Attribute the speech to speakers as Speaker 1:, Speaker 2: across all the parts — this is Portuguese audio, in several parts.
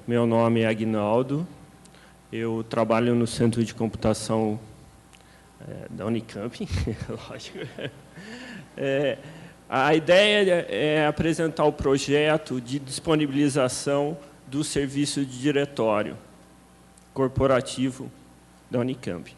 Speaker 1: Meu nome é Aguinaldo, eu trabalho no Centro de Computação da Unicamp, lógico. A ideia é apresentar o projeto de disponibilização do serviço de diretório corporativo da Unicamp.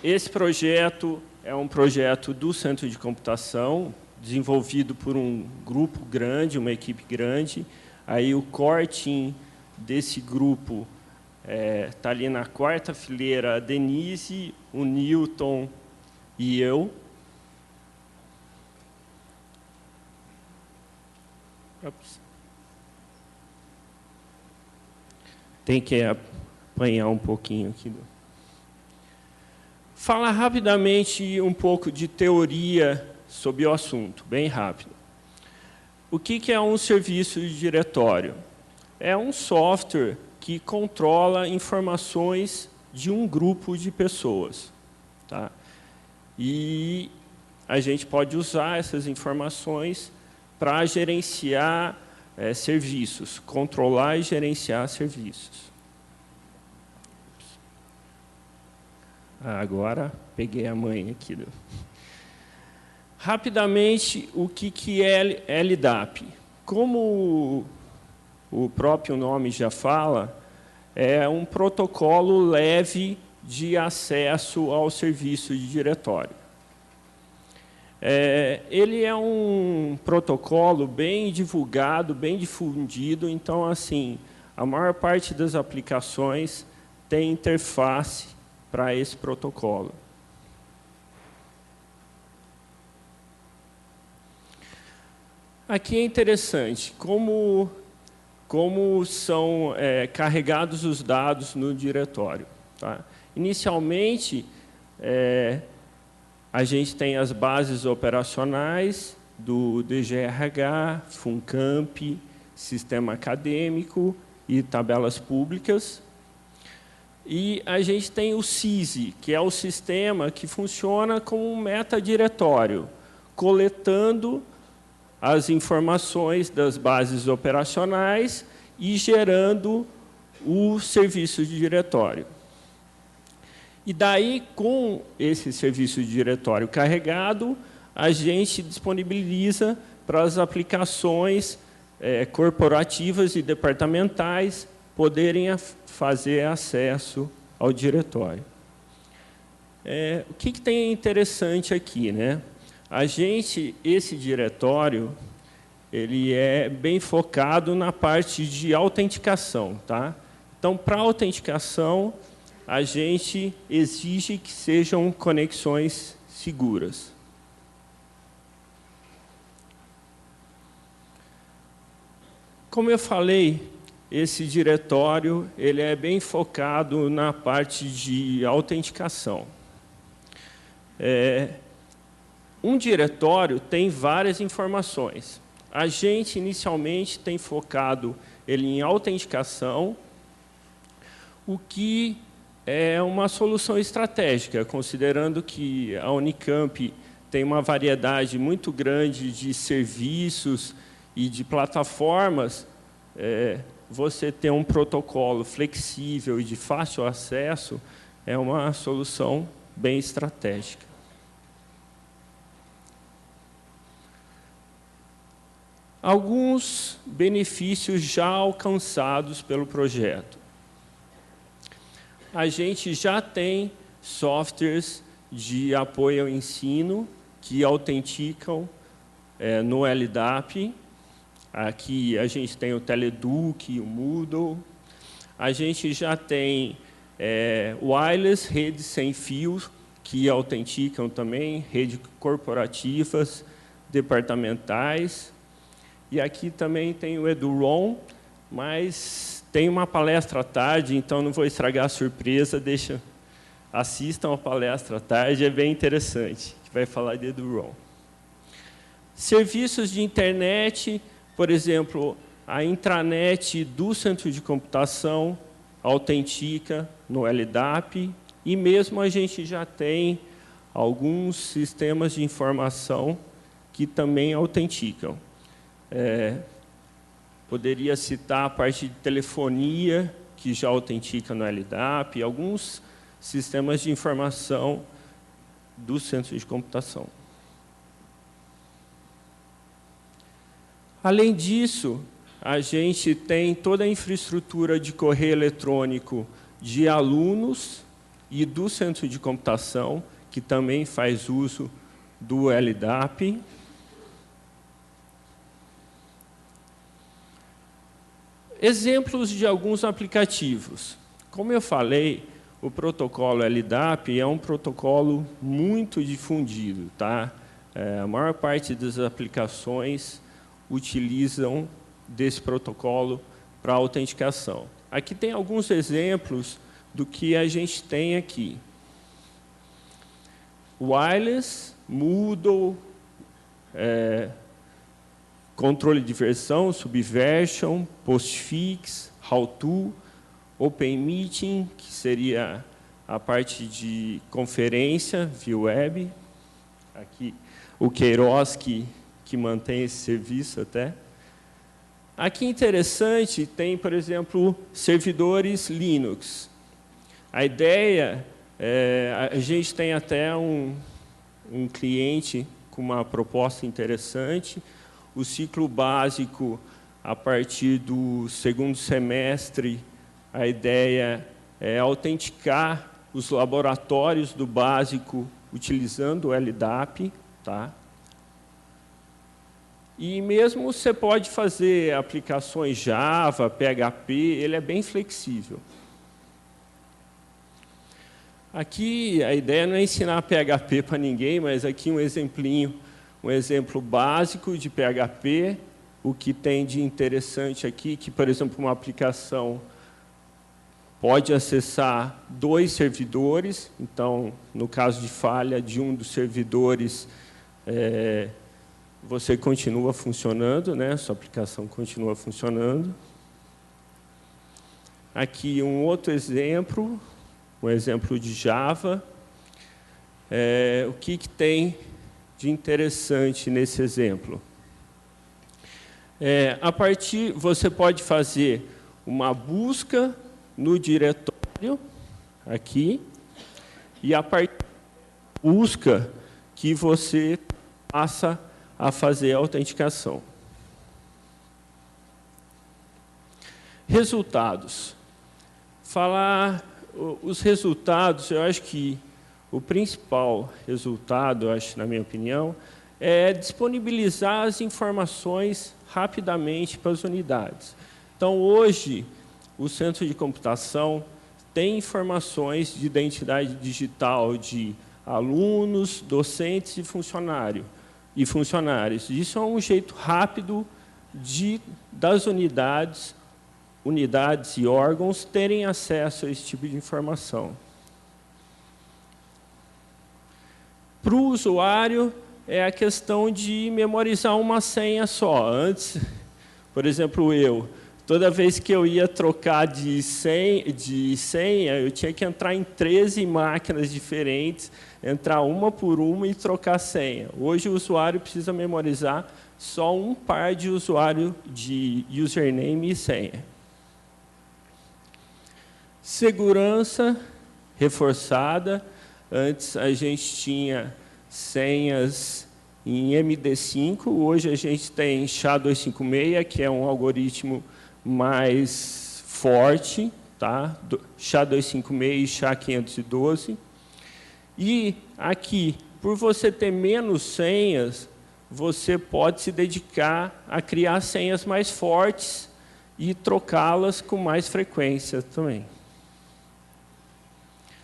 Speaker 1: Esse projeto é um projeto do Centro de Computação, desenvolvido por um grupo grande, uma equipe grande. Aí o core team desse grupo está ali na quarta fileira, a Denise, o Newton e eu. Ops. Tem que apanhar um pouquinho aqui. Falar rapidamente um pouco de teoria sobre o assunto, bem rápido. O que é um serviço de diretório? É um software que controla informações de um grupo de pessoas. Tá? E a gente pode usar essas informações para gerenciar serviços, controlar e gerenciar serviços. Agora, peguei a manha aqui. Rapidamente, o que é LDAP? Como o próprio nome já fala, é um protocolo leve de acesso ao serviço de diretório. Ele é um protocolo bem divulgado, bem difundido, então, assim, a maior parte das aplicações tem interface para esse protocolo. Aqui é interessante como são carregados os dados no diretório. Tá? Inicialmente, a gente tem as bases operacionais do DGRH, FUNCAMP, Sistema Acadêmico e tabelas públicas. E a gente tem o SISI, que é o sistema que funciona como um metadiretório, coletando as informações das bases operacionais e gerando o serviço de diretório. E daí, com esse serviço de diretório carregado, a gente disponibiliza para as aplicações corporativas e departamentais poderem fazer acesso ao diretório. O que tem interessante aqui, né? Esse diretório, ele é bem focado na parte de autenticação, tá? Então, para autenticação, a gente exige que sejam conexões seguras. Como eu falei, esse diretório ele é bem focado na parte de autenticação. Um diretório tem várias informações. A gente, inicialmente, tem focado ele em autenticação, o que é uma solução estratégica, considerando que a Unicamp tem uma variedade muito grande de serviços e de plataformas. Você ter um protocolo flexível e de fácil acesso é uma solução bem estratégica. Alguns benefícios já alcançados pelo projeto. A gente já tem softwares de apoio ao ensino que autenticam no LDAP. Aqui a gente tem o Teleduc, o Moodle. A gente já tem wireless, redes sem fio, que autenticam também, redes corporativas, departamentais. E aqui também tem o EduROM, mas tem uma palestra à tarde, então não vou estragar a surpresa, assistam a palestra à tarde, é bem interessante, que vai falar de EduROM. Serviços de internet, por exemplo, a intranet do Centro de Computação autentica no LDAP, e mesmo a gente já tem alguns sistemas de informação que também autenticam. Poderia citar a parte de telefonia, que já autentica no LDAP, e alguns sistemas de informação do centro de computação. Além disso, a gente tem toda a infraestrutura de correio eletrônico de alunos e do centro de computação, que também faz uso do LDAP. Exemplos de alguns aplicativos. Como eu falei, o protocolo LDAP é um protocolo muito difundido, tá? A maior parte das aplicações utilizam desse protocolo para autenticação. Aqui tem alguns exemplos do que a gente tem aqui. Wireless, Moodle, controle de versão, Subversion, Postfix, Howto, OpenMeeting, que seria a parte de conferência via web. Aqui o Queiroz que mantém esse serviço até. Aqui interessante, tem, por exemplo, servidores Linux. A ideia, a gente tem até um cliente com uma proposta interessante. O ciclo básico, a partir do segundo semestre, a ideia é autenticar os laboratórios do básico utilizando o LDAP, tá? E mesmo você pode fazer aplicações Java, PHP, ele é bem flexível. Aqui a ideia não é ensinar PHP para ninguém, mas aqui um exemplinho, um exemplo básico de PHP. O que tem de interessante aqui, que, por exemplo, uma aplicação pode acessar 2 servidores. Então, no caso de falha de um dos servidores, você continua funcionando, né? Sua aplicação continua funcionando. Aqui um outro exemplo, um exemplo de Java. O que tem de interessante nesse exemplo? Você pode fazer uma busca no diretório, aqui, e a partir da busca que você passa a fazer a autenticação. Resultados. Falar os resultados, eu acho que o principal resultado, na minha opinião, é disponibilizar as informações rapidamente para as unidades. Então, hoje, o centro de computação tem informações de identidade digital de alunos, docentes e funcionários. Isso é um jeito rápido das unidades e órgãos terem acesso a esse tipo de informação. Para o usuário, é a questão de memorizar uma senha só. Antes, por exemplo, toda vez que eu ia trocar de senha, eu tinha que entrar em 13 máquinas diferentes, entrar uma por uma e trocar a senha. Hoje, o usuário precisa memorizar só um par de usuário de username e senha. Segurança reforçada. Antes, a gente tinha senhas em MD5. Hoje, a gente tem SHA-256, que é um algoritmo mais forte, tá? SHA-256 e SHA-512. E aqui, por você ter menos senhas, você pode se dedicar a criar senhas mais fortes e trocá-las com mais frequência também.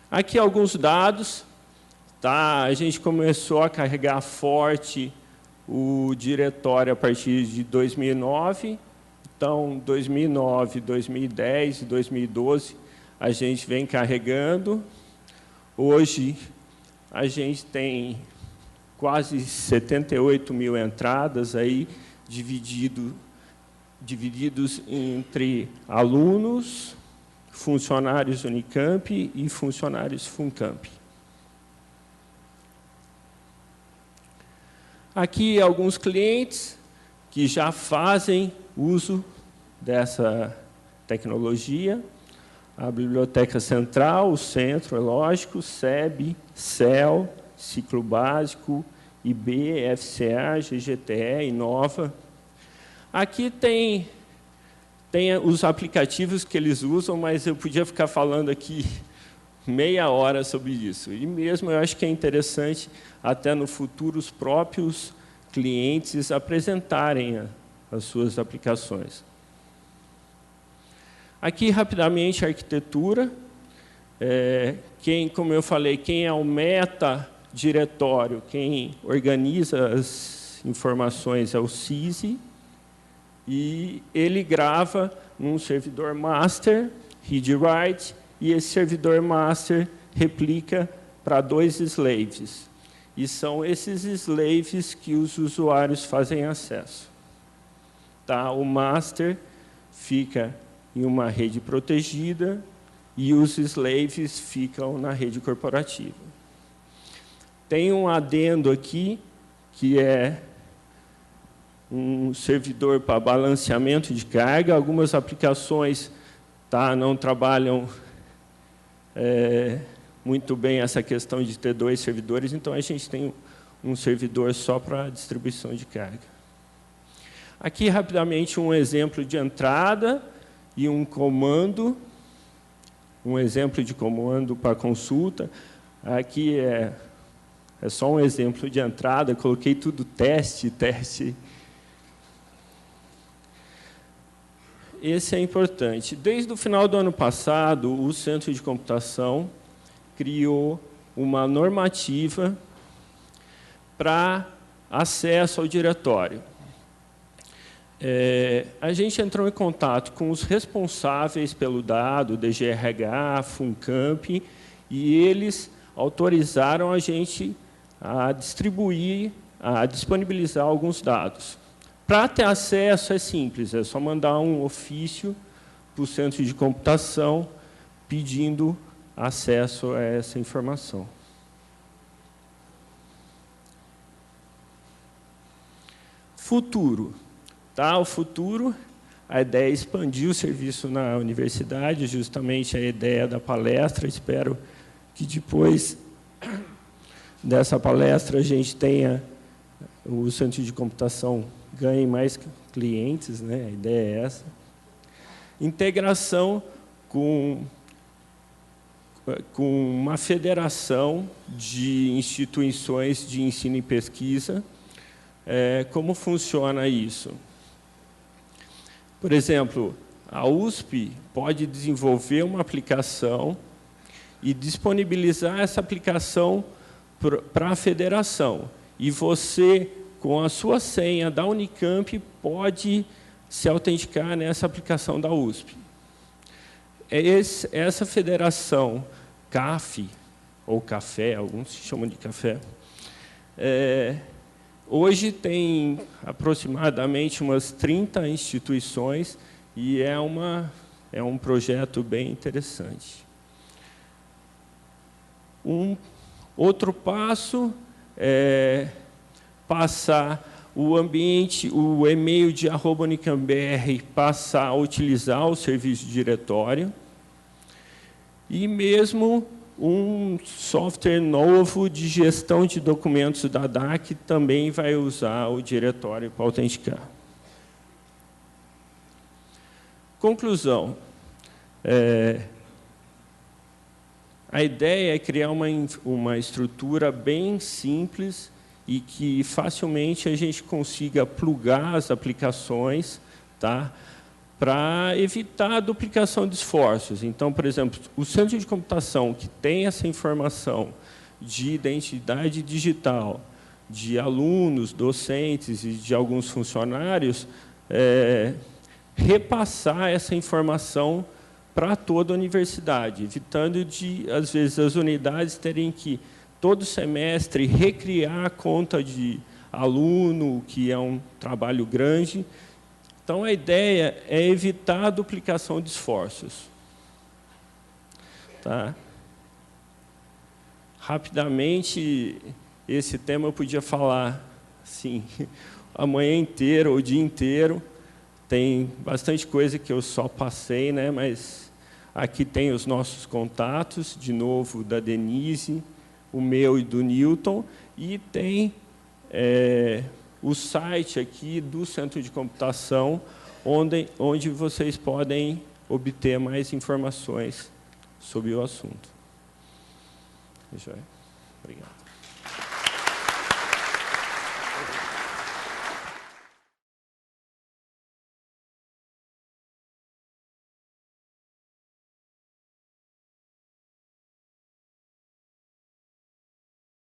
Speaker 1: Aqui alguns dados. Tá? A gente começou a carregar forte o diretório a partir de 2009. Então, 2009, 2010 e 2012, a gente vem carregando. Hoje, a gente tem quase 78 mil entradas, aí, divididos entre alunos, funcionários Unicamp e funcionários Funcamp. Aqui alguns clientes que já fazem uso dessa tecnologia: a Biblioteca Central, o Centro, é lógico, SEB, CEL, Ciclo Básico, IB, FCA, GGTE, Inova. Aqui tem os aplicativos que eles usam, mas eu podia ficar falando aqui meia hora sobre isso. E mesmo eu acho que é interessante, até no futuro, os próprios clientes apresentarem as suas aplicações. Aqui, rapidamente, a arquitetura. Como eu falei, quem é o meta-diretório, quem organiza as informações é o CISI, e ele grava num servidor master, read-write, e esse servidor master replica para 2 slaves. E são esses slaves que os usuários fazem acesso. Tá? O master fica em uma rede protegida e os slaves ficam na rede corporativa. Tem um adendo aqui, que é um servidor para balanceamento de carga. Algumas aplicações não trabalham muito bem essa questão de ter 2 servidores, então a gente tem um servidor só para distribuição de carga. Aqui, rapidamente, um exemplo de entrada e um comando, um exemplo de comando para consulta. Aqui é só um exemplo de entrada, coloquei tudo teste. Esse é importante. Desde o final do ano passado, o Centro de Computação criou uma normativa para acesso ao diretório. A gente entrou em contato com os responsáveis pelo dado, DGRH, FUNCAMP, e eles autorizaram a gente a disponibilizar alguns dados. Para ter acesso é simples, é só mandar um ofício para o Centro de Computação pedindo acesso a essa informação. Futuro. O futuro, a ideia é expandir o serviço na universidade, justamente a ideia da palestra. Espero que depois dessa palestra a gente tenha, o Centro de Computação ganhe mais clientes, né? A ideia é essa. Integração com uma federação de instituições de ensino e pesquisa. Como funciona isso? Por exemplo, a USP pode desenvolver uma aplicação e disponibilizar essa aplicação para a federação. E você, com a sua senha da Unicamp, pode se autenticar nessa aplicação da USP. Essa federação CAF, ou café, alguns chamam de café, hoje tem aproximadamente umas 30 instituições e é um projeto bem interessante. Um outro passo é passar o ambiente, o e-mail de @unicambr, passar a utilizar o serviço de diretório, e mesmo um software novo de gestão de documentos da DAC também vai usar o diretório para autenticar. Conclusão. A ideia é criar uma estrutura bem simples e que facilmente a gente consiga plugar as aplicações, para evitar a duplicação de esforços. Então, por exemplo, o Centro de Computação, que tem essa informação de identidade digital de alunos, docentes e de alguns funcionários, repassar essa informação para toda a universidade, evitando de, às vezes, as unidades terem que, todo semestre, recriar a conta de aluno, que é um trabalho grande. Então, a ideia é evitar a duplicação de esforços. Rapidamente, esse tema eu podia falar assim, a manhã inteira, o dia inteiro. Tem bastante coisa que eu só passei, né? Mas aqui tem os nossos contatos, de novo, da Denise, o meu e do Newton, e tem o site aqui do Centro de Computação, onde vocês podem obter mais informações sobre o assunto. Obrigado.